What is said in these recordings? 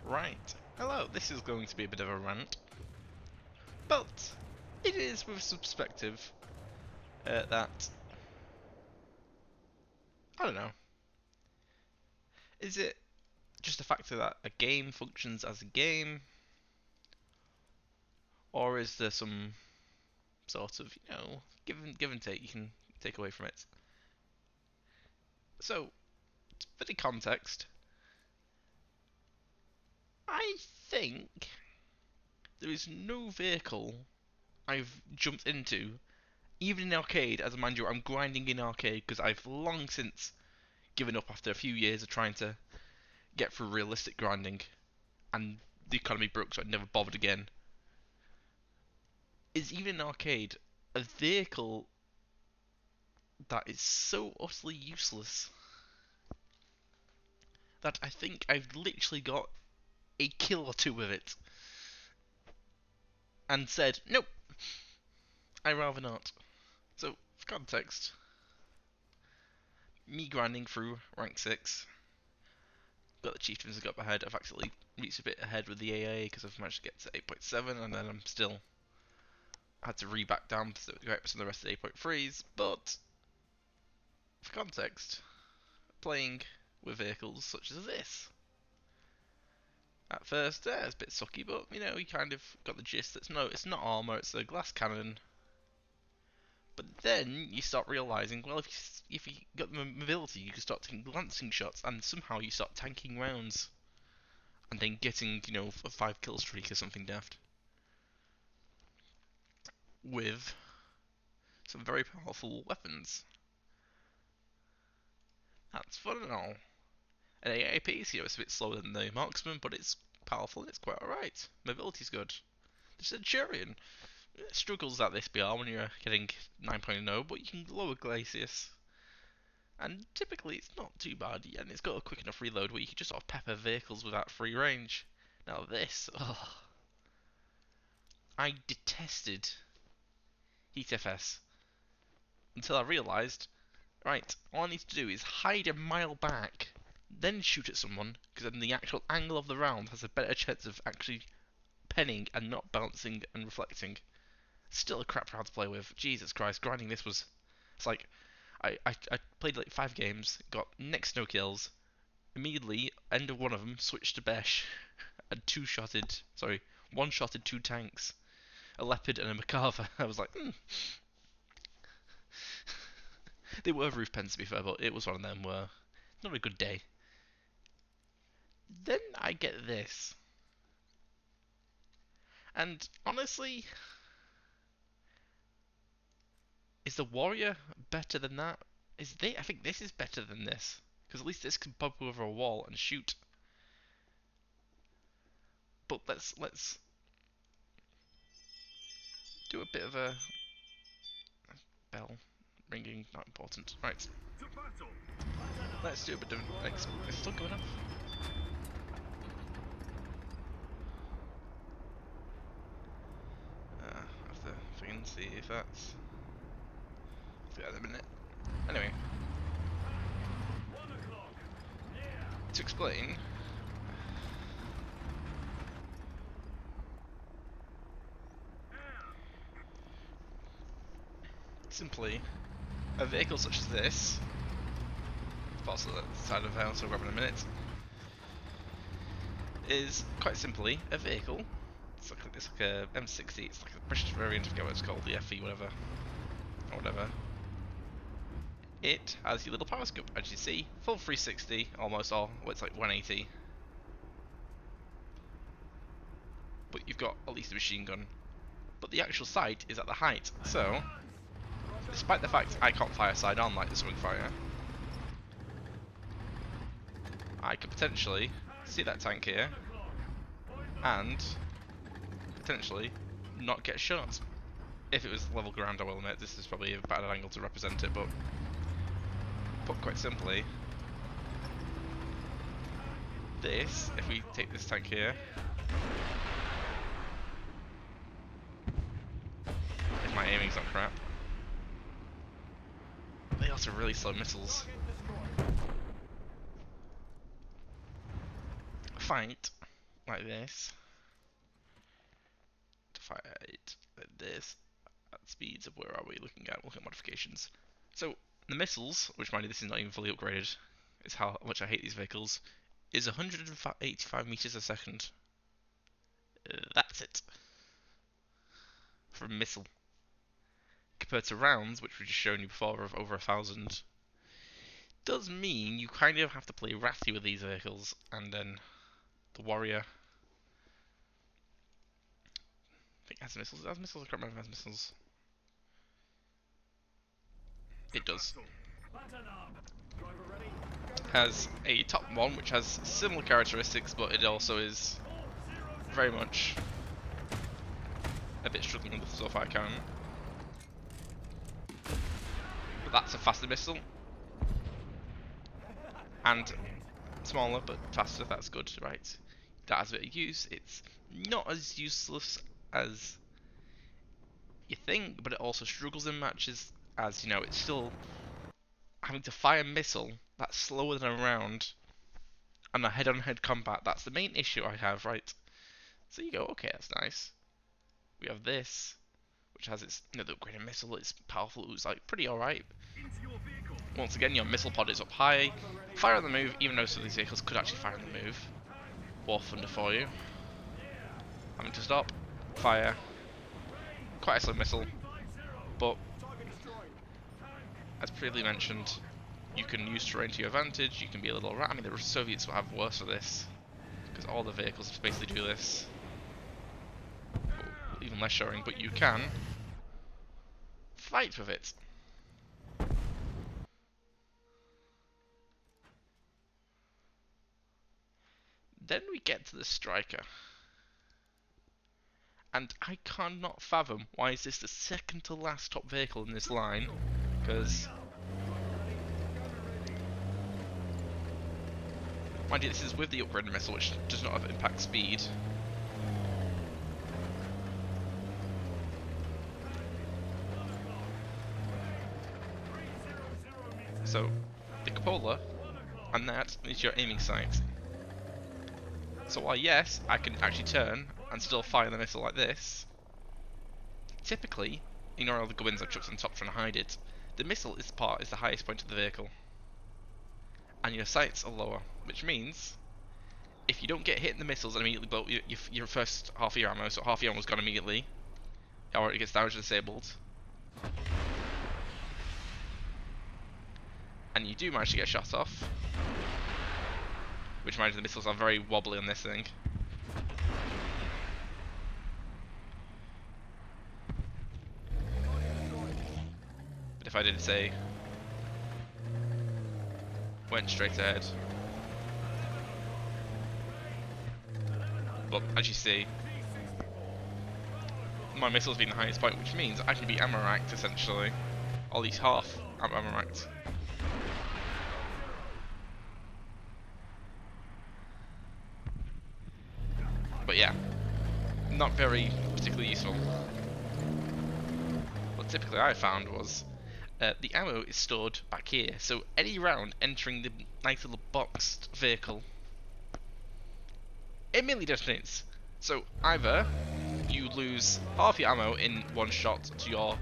Right, hello, this is going to be a bit of a rant, but it is with some perspective that, I don't know, is it just a factor that a game functions as a game, or is there some sort of, give and take you can take away from it? So, for the context, I think there is no vehicle I've jumped into, even in arcade. As a mind you, I'm grinding in arcade because I've long since given up after a few years of trying to get through realistic grinding, and the economy broke, so I never bothered again. Is even in arcade a vehicle that is so utterly useless that I think I've literally got a kill or two with it, and said, nope, I rather not. So, for context, me grinding through rank 6, got the chieftains, got ahead. I've actually reached a bit ahead with the AA because I've managed to get to 8.7, and then I'm still had to re-back down to get some of the rest of the 8.3s. But for context, playing with vehicles such as this, at first, it's a bit sucky, but you kind of got the gist. It's not armor, it's a glass cannon. But then you start realizing, well, if you got the mobility, you can start taking glancing shots, and somehow you start tanking rounds, and then getting, a 5 kill streak or something daft. With some very powerful weapons. That's fun and all. An AAP, it's a bit slower than the marksman, but it's powerful and it's quite alright. Mobility's good. The Centurion struggles at this BR when you're getting 9.0, but you can lower Glacius. And typically it's not too bad, and it's got a quick enough reload where you can just sort of pepper vehicles without free range. Now this, I detested Heat FS until I realised, right, all I need to do is hide a mile back, then shoot at someone, because then the actual angle of the round has a better chance of actually penning and not bouncing and reflecting. Still a crap round to play with. Jesus Christ, grinding this was... It's like, I played like 5 games, got next to no kills, immediately, end of one of them, switched to Besh, and one-shotted 2 tanks, a Leopard and a Macarthur. I was like, They were roof pens to be fair, but it was one of them where, not a good day. Then I get this. And honestly, is the Warrior better than that? I think this is better than this, because at least this can pop over a wall and shoot. But let's do a bit of a bell ringing. Not important. Right. Let's do a bit of it's still going off. I have to think and see if that's. Forget in a minute. Anyway, to explain, simply, a vehicle such as this, also the side of the house I'll grab in a minute, is quite simply a vehicle. It's like a M60. It's like a British variant. I forget what it's called, the FE whatever, or whatever. It has your little power scope, as you see, full 360, almost all. Well, it's like 180. But you've got at least a machine gun. But the actual sight is at the height, so despite the fact I can't fire side on like the swing fire, I could potentially see that tank here and potentially not get shot. If it was level ground, I will admit this is probably a bad angle to represent it, but put quite simply, this, if we take this tank here, if my aiming's not crap, they also really slow missiles. Fight like this. To fire it like this. At speeds of where are we looking at? Looking at modifications. So the missiles, which mind you this is not even fully upgraded, is how much I hate these vehicles, is 185 meters a second. That's it. For a missile. Compared to rounds, which we've just shown you before, of over 1,000, does mean you kind of have to play ratty with these vehicles, and then the warrior. I think it has missiles. It has missiles. I can't remember if it has missiles. It does. Has a top one, which has similar characteristics, but it also is very much a bit struggling with the sulfire cannon. But that's a faster missile. And smaller, but faster, that's good, right? That has a bit of use. It's not as useless as you think, but it also struggles in matches, as, you know, it's still having to fire a missile that's slower than a round, and a head-on-head combat. That's the main issue I have, right? So you go, okay, that's nice. We have this, which has its, you know, the upgraded missile. It's powerful. It's like pretty alright. Once again, your missile pod is up high. Fire on the move, even though some of these vehicles could actually fire on the move. War Thunder for you. Having to stop. Fire. Quite a slow missile. But, as previously mentioned, you can use terrain to your advantage. You can be a little rat. I mean, the Soviets will have worse for this, because all the vehicles basically do this. Even less showing, but you can fight with it. Then we get to the striker, and I cannot fathom why is this the second to last top vehicle in this line, because mind you, this is with the upgraded missile, which does not have impact speed. So the cupola and that is your aiming sight. So while yes, I can actually turn and still fire the missile like this, typically, ignore all the gubbins I've chucked on top trying to hide it, the missile is the highest point of the vehicle. And your sights are lower, which means if you don't get hit in the missiles and immediately blow your first half of your ammo, so half your ammo's gone immediately, or it gets damaged or disabled, and you do manage to get shot off, which reminds me the missiles are very wobbly on this thing. But if I did say, went straight ahead, but as you see, my missile's been the highest point, which means I can be ammo racked essentially, or at least half ammo racked. But yeah, not very particularly useful. What typically I found was the ammo is stored back here, so any round entering the nice little boxed vehicle, it immediately detonates. So either you lose half your ammo in one shot to your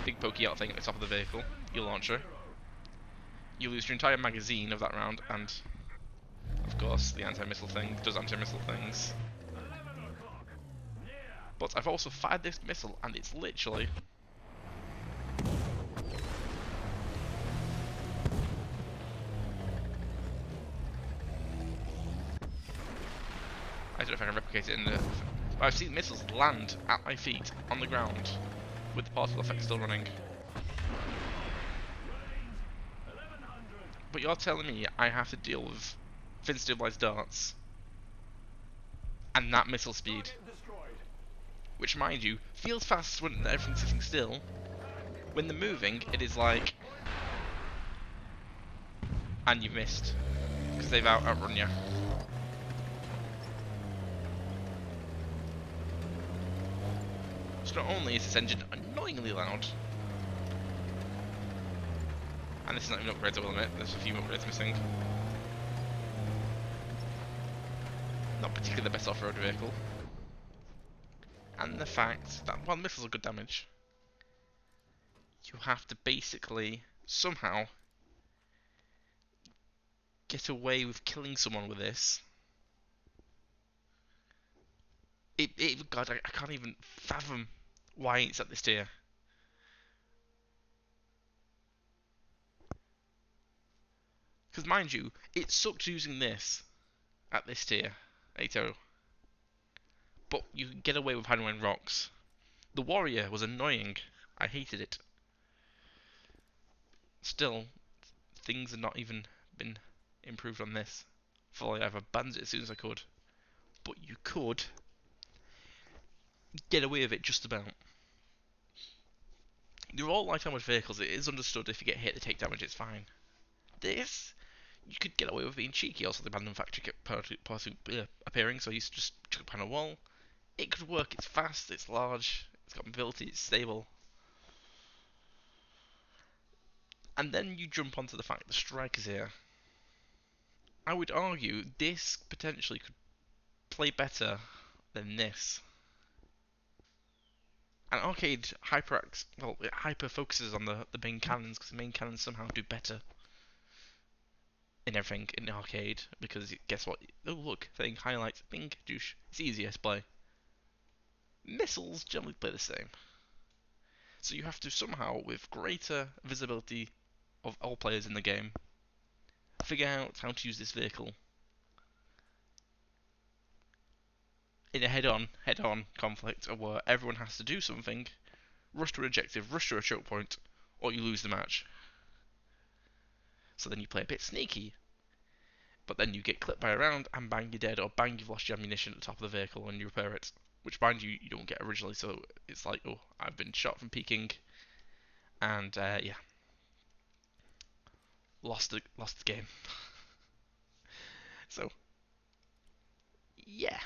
big pokey out thing at the top of the vehicle, your launcher, you lose your entire magazine of that round, and of course the anti-missile thing does anti-missile things. But I've also fired this missile, and it's literally I don't know if I can replicate it in the... But I've seen missiles land at my feet on the ground with the particle effect still running. But you're telling me I have to deal with fin stabilized darts and that missile speed, which, mind you, feels fast when everything's sitting still. When they're moving, it is like... And you've missed, because they've outrun you. So not only is this engine annoyingly loud, and this is not even upgrades, I will admit, there's a few upgrades missing. not particularly the best off-road vehicle. And the fact that while missiles are good damage, you have to basically somehow get away with killing someone with this. God, I can't even fathom why it's at this tier. Because mind you, it sucked using this at this tier, 8-0. But you can get away with handling rocks. The warrior was annoying. I hated it. Still, things have not even been improved on this. Fully, I've abandoned it as soon as I could. But you could get away with it just about. They're all light armored vehicles. It is understood if you get hit, they take damage, it's fine. This, you could get away with being cheeky. Also, the abandoned factory kept appearing, so you just chuck it on a wall. It could work. It's fast, it's large, it's got mobility, it's stable. And then you jump onto the fact the strikers here. I would argue this potentially could play better than this. And Arcade it hyper focuses on the main cannons, because the main cannons somehow do better in everything in the Arcade, because guess what? Oh look, thing highlights, bing, douche. It's easier to play. Missiles generally play the same. So you have to somehow, with greater visibility of all players in the game, figure out how to use this vehicle in a head-on conflict where everyone has to do something, rush to an objective, rush to a choke point, or you lose the match. So then you play a bit sneaky, but then you get clipped by a round and bang, you're dead, or bang, you've lost your ammunition at the top of the vehicle and you repair it. Which, mind you, you don't get originally, so it's like, oh, I've been shot from peeking, and yeah, lost the game. So, yeah,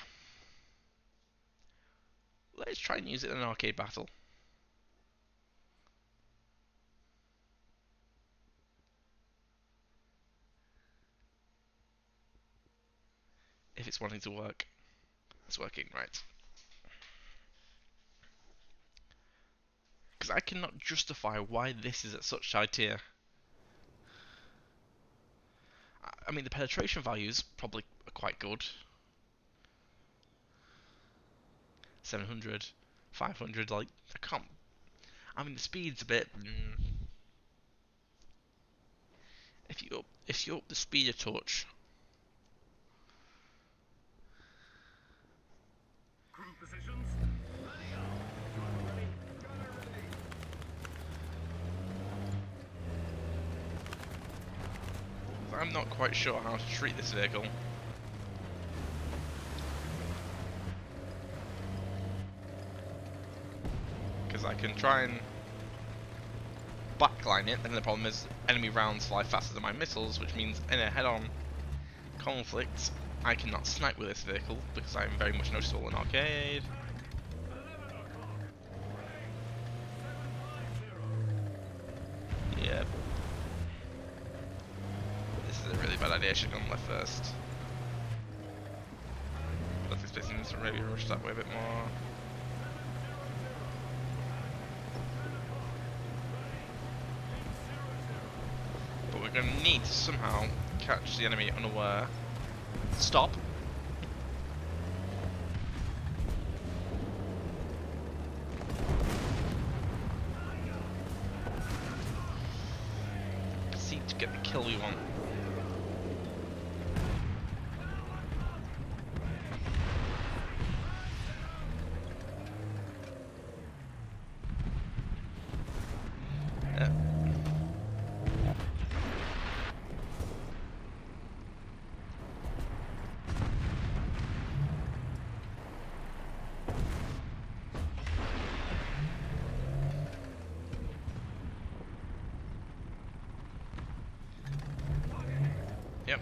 let's try and use it in an arcade battle. If it's wanting to work, it's working, right? Because I cannot justify why this is at such high tier. I mean, the penetration values probably are quite good. 700, 500, like, I can't... I mean, the speed's a bit... If you up the speed a touch... I'm not quite sure how to treat this vehicle. Because I can try and backline it, then the problem is enemy rounds fly faster than my missiles, which means in a head-on conflict, I cannot snipe with this vehicle because I'm very much noticeable in arcade. Yep. This is a really bad idea. I should have gone left first. But this place needs to maybe rush that way a bit more. But we're going to need to somehow catch the enemy unaware. Stop. Proceed to get the kill we want. Yep.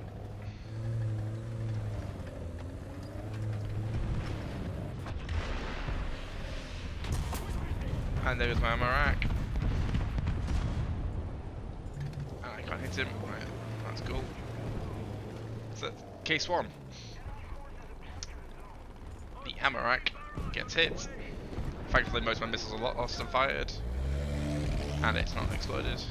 And there goes my ammo rack. And I can't hit him. Right, that's cool. So, case one. ammo rack gets hit. Thankfully, most of my missiles are lost and fired, and it's not exploded.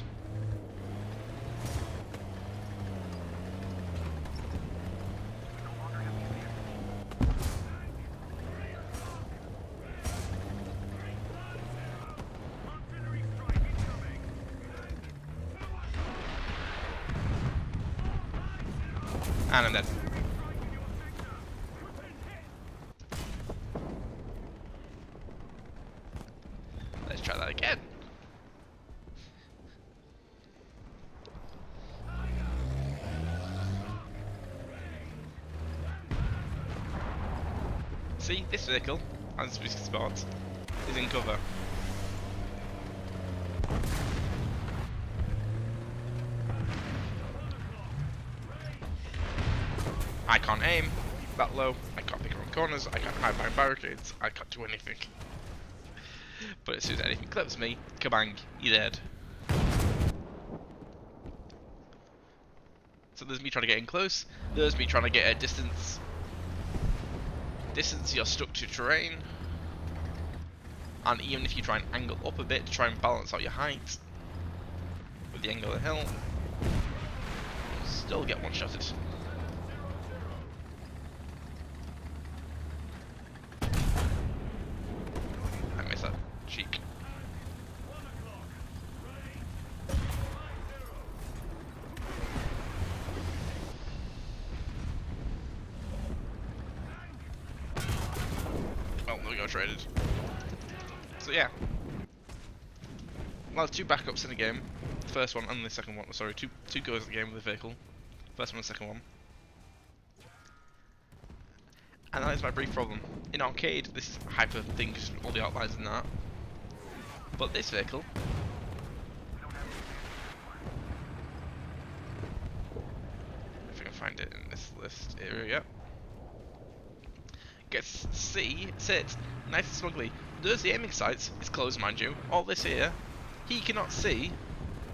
And I'm dead. Let's try that again. See, this vehicle, as we spot, is in cover. I can't aim that low, I can't pick around corners, I can't hide behind barricades, I can't do anything. But as soon as anything clips me, kabang, you're dead. So there's me trying to get in close, there's me trying to get at distance. Distance, you're stuck to terrain. And even if you try and angle up a bit to try and balance out your height with the angle of the hill, you still get one-shotted. I missed that cheek. Well, there we go, traded. So yeah. Well, there's two backups in the game. The first one and the second one. Sorry, two goes at the game with the vehicle. First one and second one. And that is my brief problem. In arcade, this is hyper thing because all the outlines and that. But this vehicle, if I can find it in this list, here we go. Gets sits nice and smugly. There's the aiming sights. It's closed, mind you. All this here, he cannot see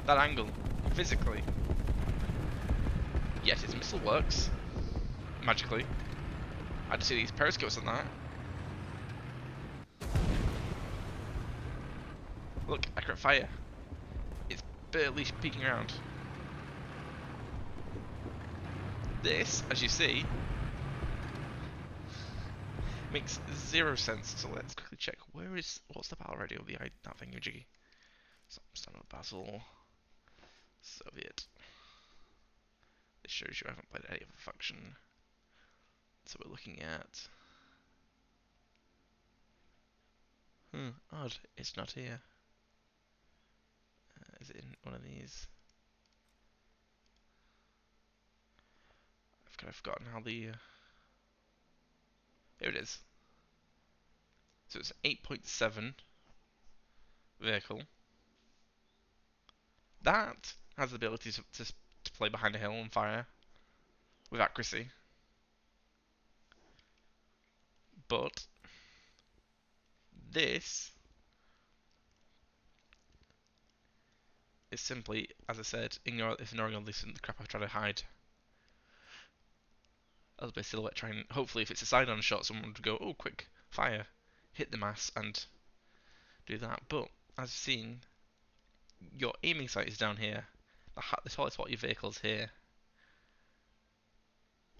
that angle physically. Yet his missile works magically. I had to see these periscopes on that. Look, accurate fire. It's barely peeking around. This, as you see, makes zero sense. So let's quickly check. What's the battle radio of that thing, Jiggy? Standard battle. Soviet. This shows you I haven't played any other faction. So we're looking at. Odd. It's not here. Is it in one of these? I've kind of forgotten how the. Here it is. So it's an 8.7 vehicle. That has the ability to play behind a hill and fire with accuracy. But this is simply, as I said, ignoring all this the crap I've tried to hide. A little bit of silhouette trying. Hopefully, if it's a side-on shot, someone would go, "Oh, quick, fire, hit the mass," and do that. But as you've seen, your aiming sight is down here. The tallest part of your vehicle is here.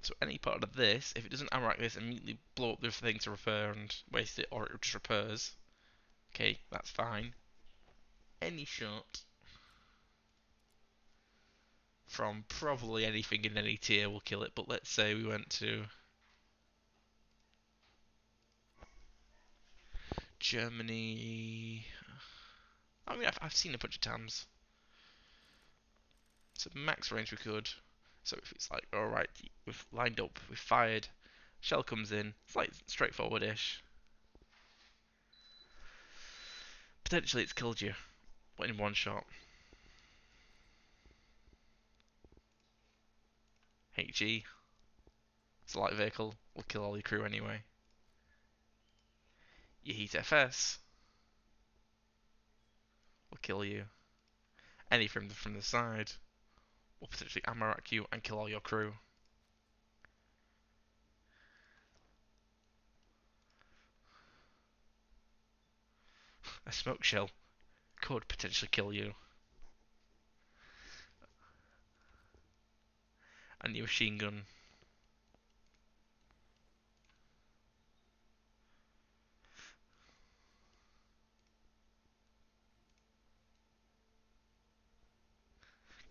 So any part of this, if it doesn't ammo rack this, immediately blow up the thing to repair and waste it, or it just repairs. Okay, that's fine. Any shot from probably anything in any tier will kill it, but let's say we went to Germany. I mean, I've seen a bunch of times. So max range we could. So if it's like, alright, we've lined up, we've fired, shell comes in, it's like straightforward-ish. Potentially it's killed you, but in one shot. HE, it's a light vehicle, will kill all your crew anyway. Your Heat FS will kill you. Any from the side will potentially ammo rack you and kill all your crew. A smoke shell could potentially kill you. And your machine gun.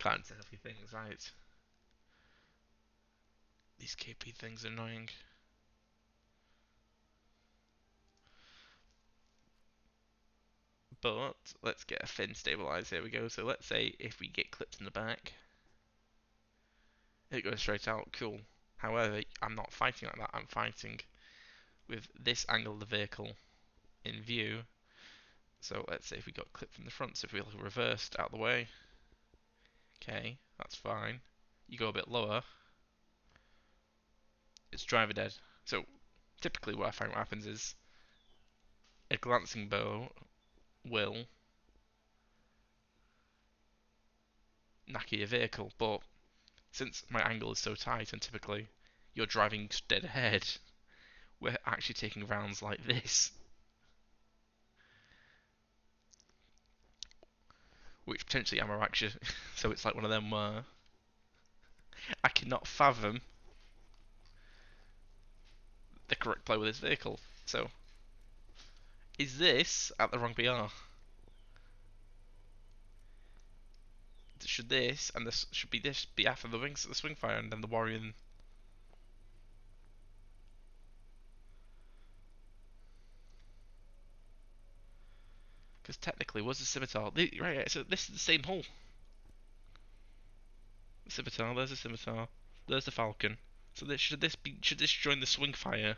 Can't tell you things, right? These KP things are annoying. But let's get a fin stabilized. Here we go. So let's say if we get clipped in the back, it goes straight out. Cool. However, I'm not fighting like that. I'm fighting with this angle of the vehicle in view. So let's say if we got clipped from the front, so if we look reversed out of the way, okay, that's fine. You go a bit lower, it's driver dead. So typically what I find what happens is a glancing bow will knacker your vehicle, but since my angle is so tight and typically you're driving dead ahead, we're actually taking rounds like this, which potentially ammo actually. So it's like one of them where I cannot fathom the correct play with this vehicle. So is this at the wrong BR? Should this and this should be this be after the wings, the swing fire, and then the warrior? Because technically, was the scimitar right? So this is the same hull. The scimitar. There's the scimitar. There's the falcon. So should this join the swing fire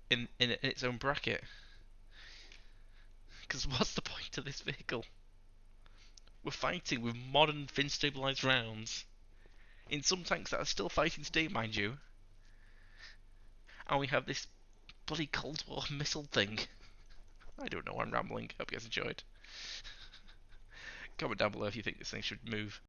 in its own bracket? Because what's the point of this vehicle? We're fighting with modern fin stabilized rounds in some tanks that are still fighting today, mind you, and we have this bloody Cold War missile thing. I don't know. I'm rambling. Hope you guys enjoyed. Comment down below if you think this thing should move.